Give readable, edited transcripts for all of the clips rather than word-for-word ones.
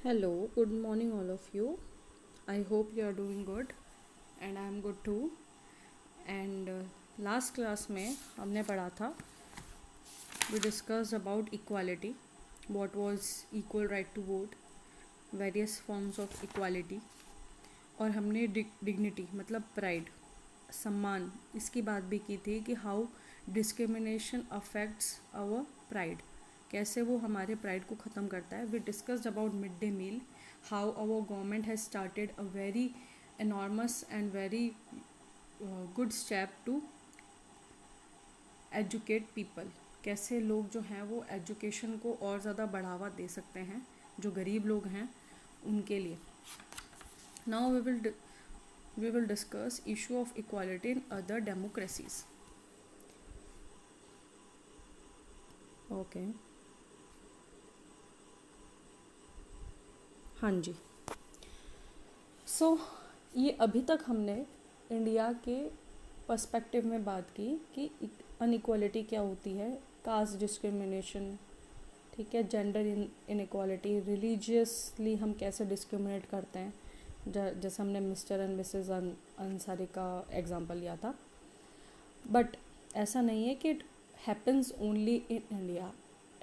Hello, good morning, all of you. I hope you are doing good and I am good too. And last class में हमने पढ़ा था we discussed about equality, what was equal right to vote, various forms of equality और हमने dignity मतलब pride, सम्मान इसकी बात भी की थी कि how discrimination affects our pride, कैसे वो हमारे प्राइड को ख़त्म करता है. We discussed about mid day meal, how our government has started a very enormous and very good step to educate people. कैसे लोग जो हैं वो एजुकेशन को और ज़्यादा बढ़ावा दे सकते हैं जो गरीब लोग हैं उनके लिए. Now we will discuss issue of equality in other democracies. Okay, हाँ जी. सो ये अभी तक हमने इंडिया के पर्सपेक्टिव में बात की कि अनइक्वालिटी क्या होती है, कास्ट डिस्क्रिमिनेशन, ठीक है, जेंडर इनइक्वालिटी, रिलीजियसली हम कैसे डिस्क्रिमिनेट करते हैं, जैसे हमने मिस्टर एंड मिसेस अंसारी का एग्जांपल लिया था. बट ऐसा नहीं है कि it happens only in India,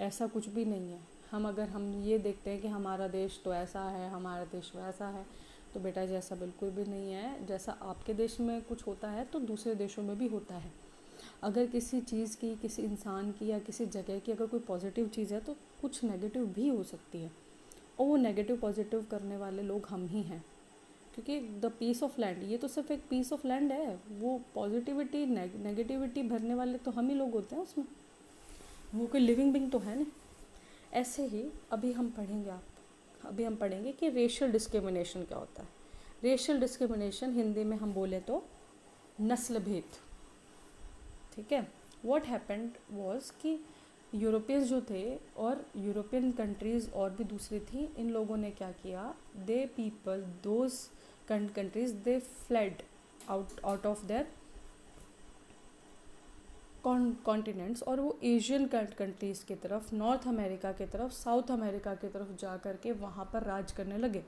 ऐसा कुछ भी नहीं है. अगर हम ये देखते हैं कि हमारा देश तो ऐसा है, हमारा देश वैसा है, तो बेटा जी ऐसा बिल्कुल भी नहीं है. जैसा आपके देश में कुछ होता है तो दूसरे देशों में भी होता है. अगर किसी चीज़ की, किसी इंसान की या किसी जगह की अगर कोई पॉजिटिव चीज़ है तो कुछ नेगेटिव भी हो सकती है, और वो नेगेटिव पॉजिटिव करने वाले लोग हम ही हैं. क्योंकि द पीस ऑफ लैंड, ये तो सिर्फ एक पीस ऑफ लैंड है, वो पॉजिटिविटी नेगेटिविटी भरने वाले तो हम ही लोग होते हैं उसमें, वो कोई लिविंग बीइंग तो है नहीं. ऐसे ही अभी हम पढ़ेंगे कि रेशियल डिस्क्रिमिनेशन क्या होता है. रेशियल डिस्क्रिमिनेशन हिंदी में हम बोले तो नस्ल भेद, ठीक है. व्हाट हैपेंड वाज कि यूरोपियंस जो थे और यूरोपियन कंट्रीज़ और भी दूसरी थी, इन लोगों ने क्या किया, they people those countries they fled out of their continents, और वो एशियन कंट्रीज़ की तरफ, नॉर्थ अमेरिका की तरफ, साउथ अमेरिका की तरफ जा कर के वहाँ पर राज करने लगे,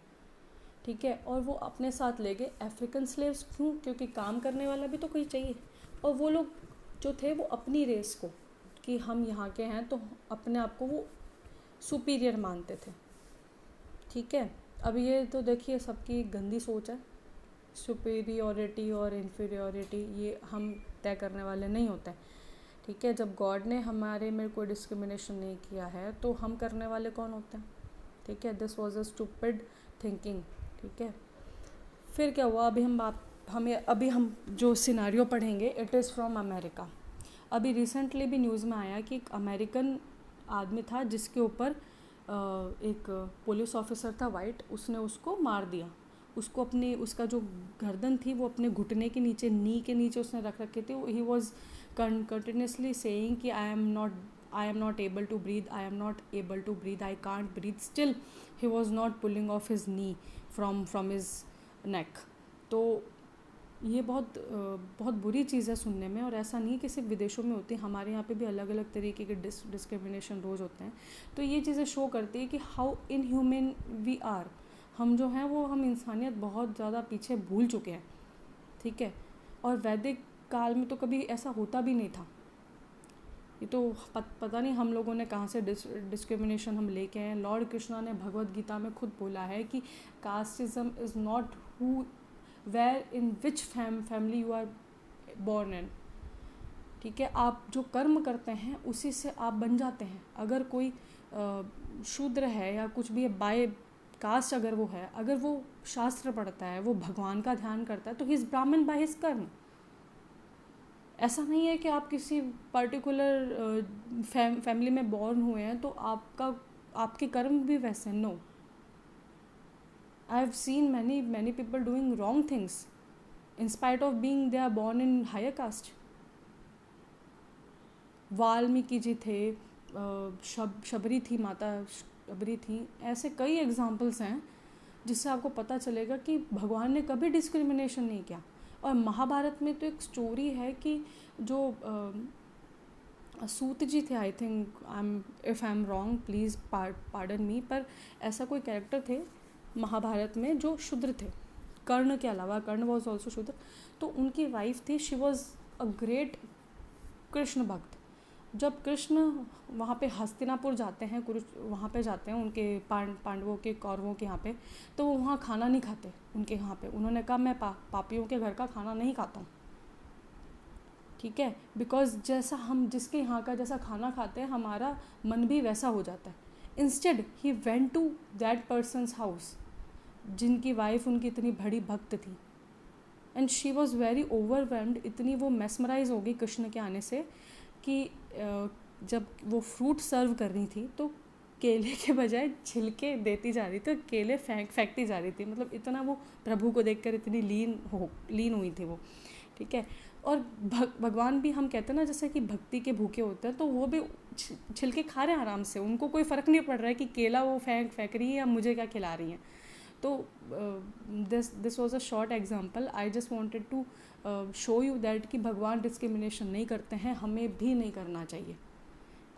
ठीक है. और वो अपने साथ ले गए अफ्रीकन स्लेव्स. क्यों? क्योंकि काम करने वाला भी तो कोई चाहिए. और वो लोग जो थे वो अपनी रेस को, कि हम यहाँ के हैं तो अपने आप को वो सुपीरियर मानते थे, ठीक है. अब ये तो देखिए सबकी गंदी सोच है. सुपीरियोरिटी और इन्फीरियोरिटी ये हम तय करने वाले नहीं होते, ठीक है. जब गॉड ने हमारे में कोई डिस्क्रिमिनेशन नहीं किया है तो हम करने वाले कौन होते हैं, ठीक है. This was a stupid thinking, ठीक है. फिर क्या हुआ, अभी हम जो सिनारियो पढ़ेंगे इट इज़ फ्रॉम अमेरिका. अभी रिसेंटली भी न्यूज़ में आया कि एक अमेरिकन आदमी था जिसके ऊपर एक पुलिस ऑफिसर था वाइट, उसने उसको मार दिया. उसको उसका जो गर्दन थी वो अपने घुटने के नीचे, नी के नीचे उसने रख रखी थी. ही वॉज कंटिन्यूसली सेइंग कि I am not able to breathe, I am not able to breathe, I can't breathe. Still he was not pulling off his knee from his neck. तो ये बहुत बुरी चीज़ है सुनने में, और ऐसा नहीं कि सिर्फ विदेशों में होती है, हमारे यहाँ पे भी अलग अलग तरीके के डिस्क्रिमिनेशन रोज़ होते हैं. तो ये चीज़ें शो करती है कि हाउ इनह्यूमन वी आर. हम जो हैं वो हम इंसानियत बहुत ज़्यादा पीछे भूल चुके हैं, ठीक है. और वैदिक काल में तो कभी ऐसा होता भी नहीं था. ये तो पता नहीं हम लोगों ने कहाँ से डिस्क्रिमिनेशन हम लेके आए. लॉर्ड कृष्णा ने भगवद गीता में खुद बोला है कि casteism is not who where in which family you are born in, ठीक है. आप जो कर्म करते हैं उसी से आप बन जाते हैं. अगर कोई शूद्र है या कुछ भी बाय कास्ट अगर वो है, अगर वो शास्त्र पढ़ता है, वो भगवान का ध्यान करता है, तो ही इज़ ब्राह्मण बाय हिज कर्म. ऐसा नहीं है कि आप किसी पर्टिकुलर फैमिली में बॉर्न हुए हैं तो आपके कर्म भी वैसे. No, I have seen many people doing wrong things in spite of being they are born in higher caste. Valmiki ji थे, शबरी थी, माता शबरी थी. ऐसे कई एग्जाम्पल्स हैं जिससे आपको पता चलेगा कि भगवान ने कभी डिस्क्रिमिनेशन नहीं किया. और महाभारत में तो एक स्टोरी है कि जो सूत जी थे, I think, if I am wrong please pardon me, पर ऐसा कोई कैरेक्टर थे महाभारत में जो शूद्र थे, कर्ण के अलावा, कर्ण वॉज ऑल्सो शूद्र। तो उनकी वाइफ थी, she was a great Krishna भक्त। जब कृष्ण वहाँ पे हस्तिनापुर जाते हैं, वहाँ पे जाते हैं उनके पांडवों के, कौरवों के यहाँ पे, तो वो वहाँ खाना नहीं खाते उनके यहाँ पे। उन्होंने कहा मैं पापियों के घर का खाना नहीं खाता हूँ, ठीक है, बिकॉज जैसा हम जिसके यहाँ का जैसा खाना खाते हैं हमारा मन भी वैसा हो जाता है। Instead he went to that person's house जिनकी वाइफ उनकी इतनी बड़ी भक्त थी, and she was very overwhelmed, इतनी वो मेस्मराइज हो गई कृष्ण के आने से कि जब वो फ्रूट सर्व कर रही थी तो केले के बजाय छिलके देती जा रही थी, केले फेंकती जा रही थी। मतलब इतना वो प्रभु को देखकर इतनी लीन हुई थी वो, ठीक है। और भगवान भी, हम कहते हैं ना जैसे कि भक्ति के भूखे होते हैं, तो वो भी छिलके खा रहे हैं आराम से, उनको कोई फ़र्क नहीं पड़ रहा है कि केला वो फेंक रही है या मुझे क्या खिला रही हैं। तो this was a short example, I just wanted to show you that कि भगवान डिस्क्रिमिनेशन नहीं करते हैं, हमें भी नहीं करना चाहिए।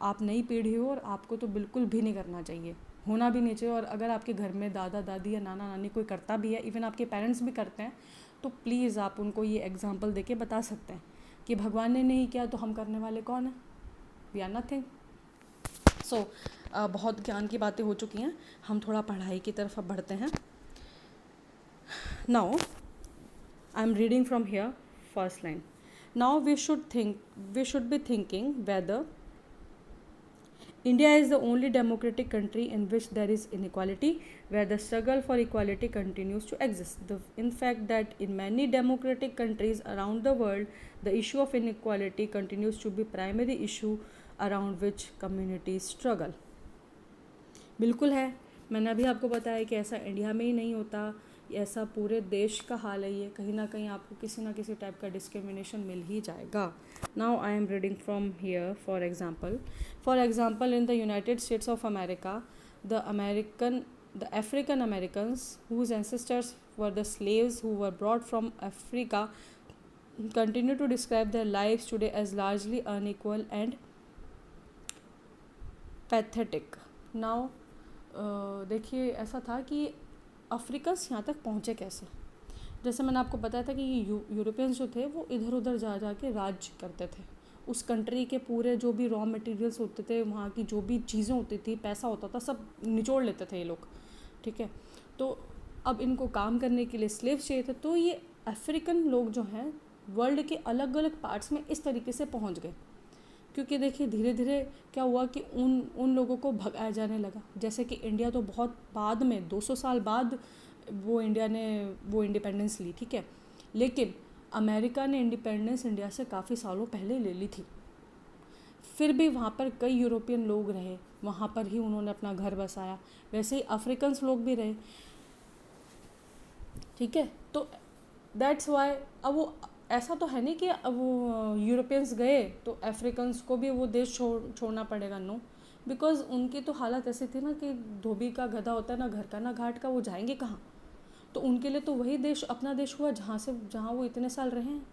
आप नई पीढ़ी हो और आपको तो बिल्कुल भी नहीं करना चाहिए, होना भी नहीं चाहिए। और अगर आपके घर में दादा दादी या नाना नानी कोई करता भी है, इवन आपके पेरेंट्स भी करते हैं, तो प्लीज़ आप उनको ये एग्जाम्पल देके बता सकते हैं कि भगवान ने नहीं किया तो हम करने वाले कौन हैं, वी आर नथिंग। सो बहुत ज्ञान की बातें हो चुकी हैं, हम थोड़ा पढ़ाई की तरफ अब बढ़ते हैं। Now I am reading from here, first line. Now we should be thinking whether India is the only democratic country in which there is inequality, where the struggle for equality continues to exist. In fact, that in many democratic countries around the world, the issue of inequality continues to be primary issue around which communities struggle. बिल्कुल है, मैंने अभी आपको बताया कि ऐसा India में ही नहीं होता, ऐसा पूरे देश का हाल है ये, कहीं ना कहीं आपको किसी ना किसी टाइप का डिस्क्रिमिनेशन मिल ही जाएगा। Now I am reading from here, for example in the United states of America, the African Americans whose ancestors were the slaves who were brought from Africa continue to describe their lives today as largely unequal and pathetic. Now देखिए ऐसा था कि Africans यहाँ तक पहुँचे कैसे। जैसे मैंने आपको बताया था कि यूरोपियंस जो थे वो इधर उधर जा के राज करते थे, उस कंट्री के पूरे जो भी रॉ मटेरियल्स होते थे, वहाँ की जो भी चीज़ें होती थी, पैसा होता था, सब निचोड़ लेते थे ये लोग, ठीक है। तो अब इनको काम करने के लिए स्लेव्स चाहिए थे, तो ये अफ्रीकन लोग जो हैं वर्ल्ड के अलग अलग पार्ट्स में इस तरीके से पहुँच गए, क्योंकि देखिए धीरे धीरे क्या हुआ कि उन लोगों को भगाया जाने लगा। जैसे कि इंडिया तो बहुत बाद में 200 साल बाद वो इंडिया ने वो इंडिपेंडेंस ली, ठीक है, लेकिन अमेरिका ने इंडिपेंडेंस इंडिया से काफ़ी सालों पहले ले ली थी। फिर भी वहाँ पर कई यूरोपियन लोग रहे, वहाँ पर ही उन्होंने अपना घर बसाया, वैसे ही अफ्रीकन्स लोग भी रहे, ठीक है। तो दैट्स वाई अब वो ऐसा तो है नहीं कि अब वो यूरोपियंस गए तो अफ्रीकन्स को भी वो देश छोड़ना पड़ेगा, नो, बिकॉज उनकी तो हालत ऐसी थी ना कि धोबी का गधा होता है, ना घर का ना घाट का, वो जाएंगे कहाँ। तो उनके लिए तो वही देश अपना देश हुआ जहाँ वो इतने साल रहे हैं।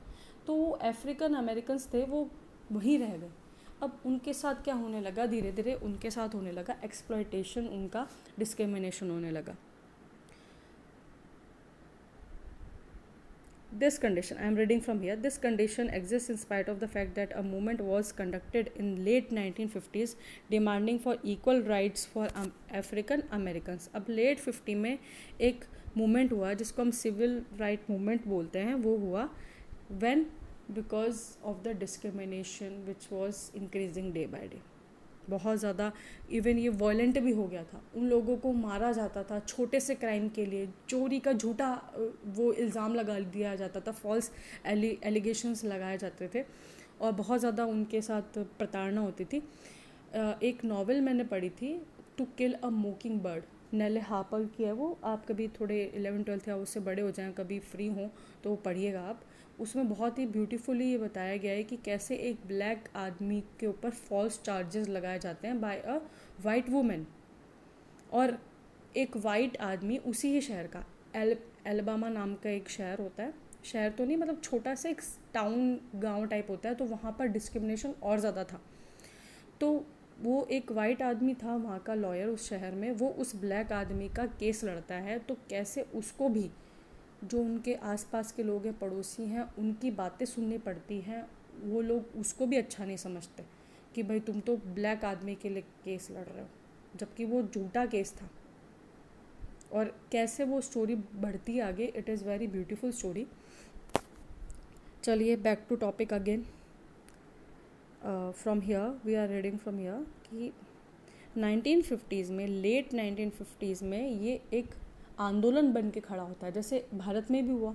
तो वो अफ्रीकन अमेरिकन्स थे, वो वहीं रह गए। अब उनके साथ क्या होने लगा, धीरे धीरे उनके साथ होने लगा एक्सप्लॉयटेशन, उनका डिस्क्रिमिनेशन होने लगा। This condition, I am reading from here, this condition exists in spite of the fact that a movement was conducted in late 1950s demanding for equal rights for African Americans. अब late 50 में एक movement हुआ जिसको हम civil right movement बोलते हैं, वो हुआ when because of the discrimination which was increasing day by day. बहुत ज़्यादा, इवन ये वॉयलेंट भी हो गया था, उन लोगों को मारा जाता था छोटे से क्राइम के लिए, चोरी का झूठा वो इल्ज़ाम लगा दिया जाता था, फॉल्स एलिगेशंस लगाए जाते थे, और बहुत ज़्यादा उनके साथ प्रताड़ना होती थी। एक नावल मैंने पढ़ी थी, To Kill a Mockingbird, Nelle Harper की है वो, आप कभी थोड़े 11-12 या उससे बड़े हो जाएं, कभी फ्री हों तो पढ़िएगा आप। उसमें बहुत ही ब्यूटीफुली ये बताया गया है कि कैसे एक ब्लैक आदमी के ऊपर फॉल्स चार्जेस लगाए जाते हैं बाय अ वाइट वुमेन, और एक वाइट आदमी उसी ही शहर का, एलबामा नाम का एक शहर होता है, शहर तो नहीं मतलब छोटा सा एक टाउन गांव टाइप होता है, तो वहाँ पर डिस्क्रिमिनेशन और ज़्यादा था। तो वो एक वाइट आदमी था वहाँ का लॉयर उस शहर में, वो उस ब्लैक आदमी का केस लड़ता है, तो कैसे उसको भी जो उनके आसपास के लोग हैं, पड़ोसी हैं, उनकी बातें सुननी पड़ती हैं। वो लोग उसको भी अच्छा नहीं समझते कि भाई तुम तो ब्लैक आदमी के लिए केस लड़ रहे हो, जबकि वो झूठा केस था। और कैसे वो स्टोरी बढ़ती आगे, it is very beautiful story. चलिए back to topic again. From here we are reading from here कि 1950s में, लेट 1950s में ये एक आंदोलन बन के खड़ा होता है, जैसे भारत में भी हुआ।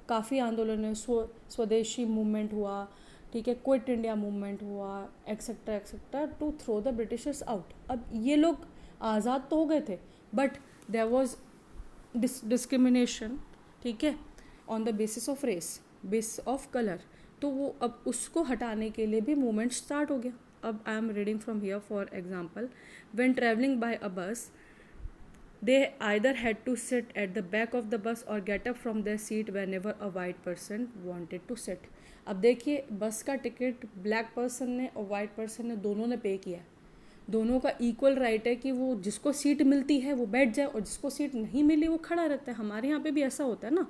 काफ़ी आंदोलन है, स्वदेशी मूवमेंट हुआ, ठीक है, क्विट इंडिया मूवमेंट हुआ, etcetera etcetera, to throw the Britishers out. अब ये लोग आज़ाद तो हो गए थे, बट देयर वॉज डिस्क्रिमिनेशन, ठीक है, on the basis of race, basis of colour. तो वो अब उसको हटाने के लिए भी मूवमेंट स्टार्ट हो गया। अब I am reading from here for example, when travelling by a bus they either had to sit at the back of the bus or get up from their seat whenever a white person wanted to sit. अब देखिए, बस का ticket black person ने और white person ने दोनों ने पे किया है। दोनों का इक्वल राइट है कि वो जिसको सीट मिलती है वो बैठ जाए और जिसको सीट नहीं मिली वो खड़ा रहता है। हमारे यहाँ पे भी ऐसा होता है ना,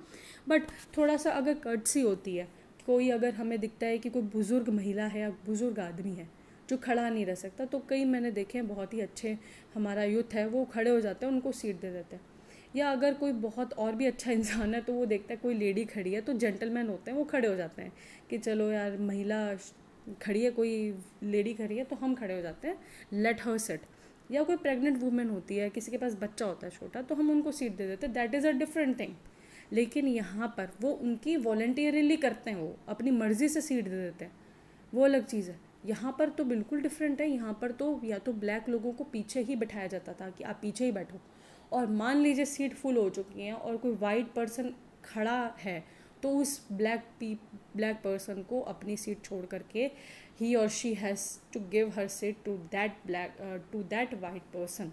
बट थोड़ा सा अगर कर्टसी होती है, कोई अगर हमें दिखता है कि कोई बुज़ुर्ग महिला है या बुज़ुर्ग आदमी है जो खड़ा नहीं रह सकता, तो कई मैंने देखे हैं बहुत ही अच्छे, हमारा यूथ है वो खड़े हो जाते हैं, उनको सीट दे देते हैं। या अगर कोई बहुत और भी अच्छा इंसान है तो वो देखता है कोई लेडी खड़ी है, तो जेंटलमैन होते हैं वो खड़े हो जाते हैं कि चलो यार महिला खड़ी है, कोई लेडी खड़ी है तो हम खड़े हो जाते हैं, लेट हर सिट। या कोई प्रेग्नेंट वूमेन होती है, किसी के पास बच्चा होता है छोटा, तो हम उनको सीट दे देते हैं, that is a different thing. लेकिन यहाँ पर वो उनकी वॉलंटियरली करते हैं, वो अपनी मर्ज़ी से सीट दे देते हैं, वो अलग चीज़ है। यहाँ पर तो बिल्कुल डिफरेंट है। यहाँ पर तो या तो ब्लैक लोगों को पीछे ही बैठाया जाता था कि आप पीछे ही बैठो, और मान लीजिए सीट फुल हो चुकी है और कोई वाइट पर्सन खड़ा है, तो उस ब्लैक पर्सन को अपनी सीट छोड़ करके ही और she has to give her seat to that white person.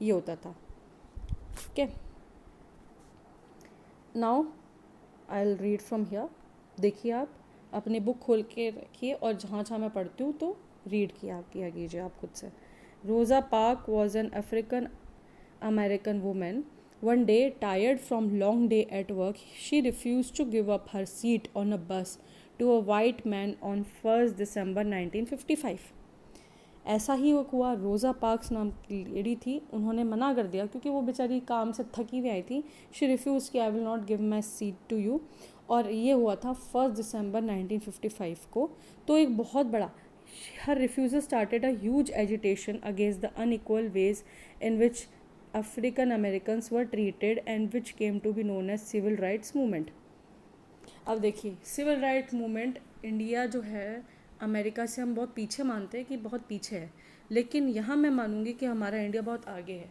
ये होता था। Okay, now I will read from here. देखिए, आप अपनी बुक खोल के रखिए और जहाँ जहाँ मैं पढ़ती हूँ तो रीड किया कीजिए आप खुद से। Rosa Park was an African American women. One day, tired from long day at work, she refuse to give up her seat on a bus to a white man on 1 December 1955। ऐसा ही हुआ। रोज़ा parks नाम की lady थी, उन्होंने मना कर दिया क्योंकि वो बेचारी काम से थकी हुई आई थी। शी रिफ्यूज़ कि I will not give my seat to you. और ये हुआ था 1 दिसंबर 1955 को। तो एक बहुत बड़ा, her refusal started a huge agitation against the unequal ways in which African Americans were treated and which came to be known as civil rights movement. अब देखिए, सिविल राइट मूवमेंट, इंडिया जो है America से हम बहुत पीछे मानते हैं कि बहुत पीछे है, लेकिन यहाँ मैं मानूंगी कि हमारा इंडिया बहुत आगे है।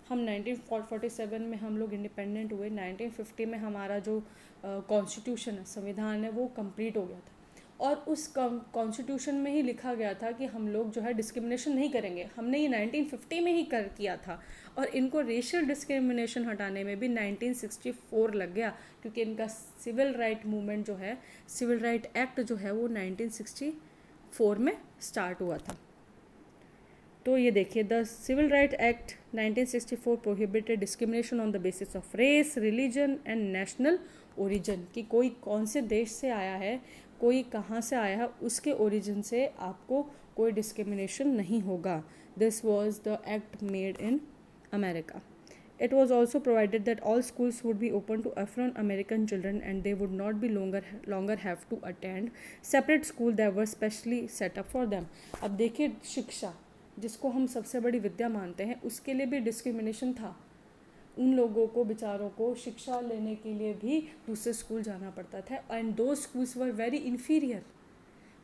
हम 1947 में हम लोग इंडिपेंडेंट हुए, 1950 में हमारा जो कॉन्स्टिट्यूशन है, संविधान है, वो कंप्लीट हो गया था। और उस कॉन्स्टिट्यूशन में ही लिखा गया था कि हम लोग जो है डिस्क्रिमिनेशन नहीं करेंगे। हमने ये 1950 में ही किया था। और इनको रेशियल डिस्क्रिमिनेशन हटाने में भी 1964 लग गया, क्योंकि इनका सिविल राइट मूवमेंट जो है, सिविल राइट एक्ट जो है, वो 1964 में स्टार्ट हुआ था। तो ये देखिए, the civil right act 1964 prohibited discrimination on the basis of race, religion and national origin, कि कोई कौन से देश से आया है, कोई कहाँ से आया है, उसके ओरिजिन से आपको कोई डिस्क्रिमिनेशन नहीं होगा। This was the act made in America. It was also provided that all schools would be open to Afro-American children and they would not be longer have to attend separate school that were specially set up for them. अब देखिए, शिक्षा जिसको हम सबसे बड़ी विद्या मानते हैं, उसके लिए भी डिस्क्रिमिनेशन था। उन लोगों को, बेचारों को शिक्षा लेने के लिए भी दूसरे स्कूल जाना पड़ता था, एंड दो स्कूल्स वर वेरी इन्फीरियर।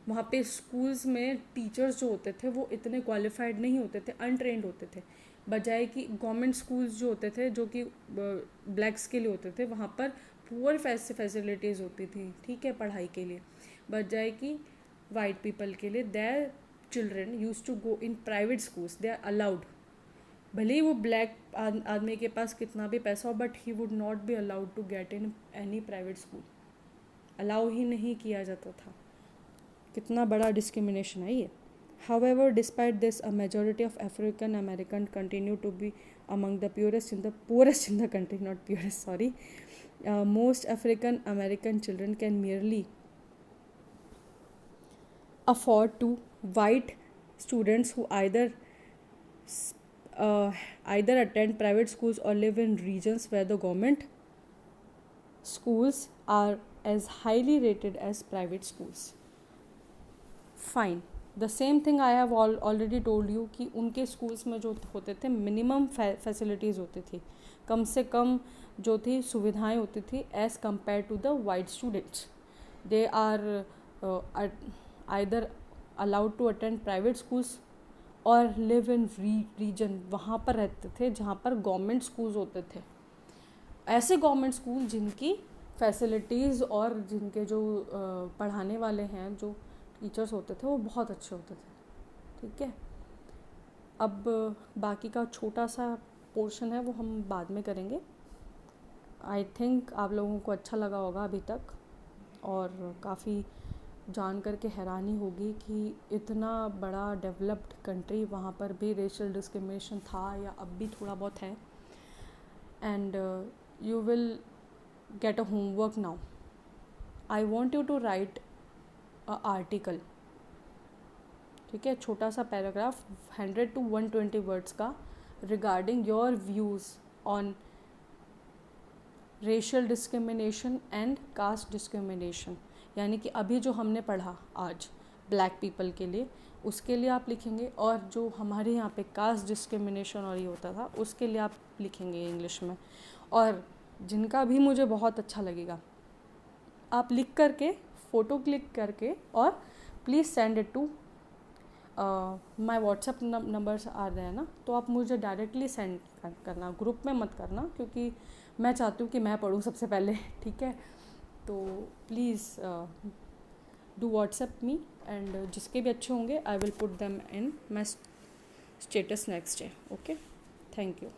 वहाँ पे स्कूल्स में टीचर्स जो होते थे वो इतने क्वालिफाइड नहीं होते थे, अनट्रेंड होते थे। बजाय कि गवर्नमेंट स्कूल्स जो होते थे, जो कि ब्लैक्स के लिए होते थे, वहाँ पर पुअर फैसिलिटीज़ होती थी, ठीक है, पढ़ाई के लिए। बजाय कि वाइट पीपल के लिए, their children use to go in private schools, they are allowed. भले ही वो ब्लैक आदमी के पास कितना भी पैसा हो, but he would not be allowed to get in any private school. Allow ही नहीं किया जाता था। कितना बड़ा डिस्क्रिमिनेशन है ये। However, despite this, a majority of African American continue to be among the poorest in the country, not purest, sorry. Most African American children can merely afford to white students who either attend private schools or live in regions where the government schools are as highly rated as private schools. Fine. The same thing I have already told you कि उनके schools में जो होते थे minimum facilities होती थी, कम से कम जो थी सुविधाएं होती थी as compare to the white students. They are either allowed to attend private schools और लिव इन रीजन, वहाँ पर रहते थे जहाँ पर गवर्नमेंट स्कूल्स होते थे. ऐसे गवर्नमेंट स्कूल जिनकी फैसिलिटीज़ और जिनके जो पढ़ाने वाले हैं, जो टीचर्स होते थे, वो बहुत अच्छे होते थे. ठीक है, अब बाकी का छोटा सा पोर्शन है वो हम बाद में करेंगे. आई थिंक आप लोगों को अच्छा लगा होगा अभी तक, और काफ़ी जान कर के हैरानी होगी कि इतना बड़ा डेवलप्ड कंट्री, वहाँ पर भी रेशियल डिस्क्रिमिनेशन था या अब भी थोड़ा बहुत है. And you will get a homework now. I want you to write article. ठीक है, छोटा सा पैराग्राफ 100 to 120 वर्ड्स का regarding your views on racial discrimination and caste discrimination. यानी कि अभी जो हमने पढ़ा आज ब्लैक पीपल के लिए, उसके लिए आप लिखेंगे, और जो हमारे यहाँ पे कास्ट डिस्क्रिमिनेशन और ये होता था उसके लिए आप लिखेंगे इंग्लिश में. और जिनका भी मुझे बहुत अच्छा लगेगा, आप लिख करके फ़ोटो क्लिक करके और please send it to my WhatsApp numbers आ रहे हैं ना, तो आप मुझे डायरेक्टली सेंड करना, ग्रुप में मत करना, क्योंकि मैं चाहती हूँ कि मैं पढ़ूँ सबसे पहले. ठीक है, तो please do WhatsApp me, and जिसके भी अच्छे होंगे I will put them in my status next day. Okay, thank you.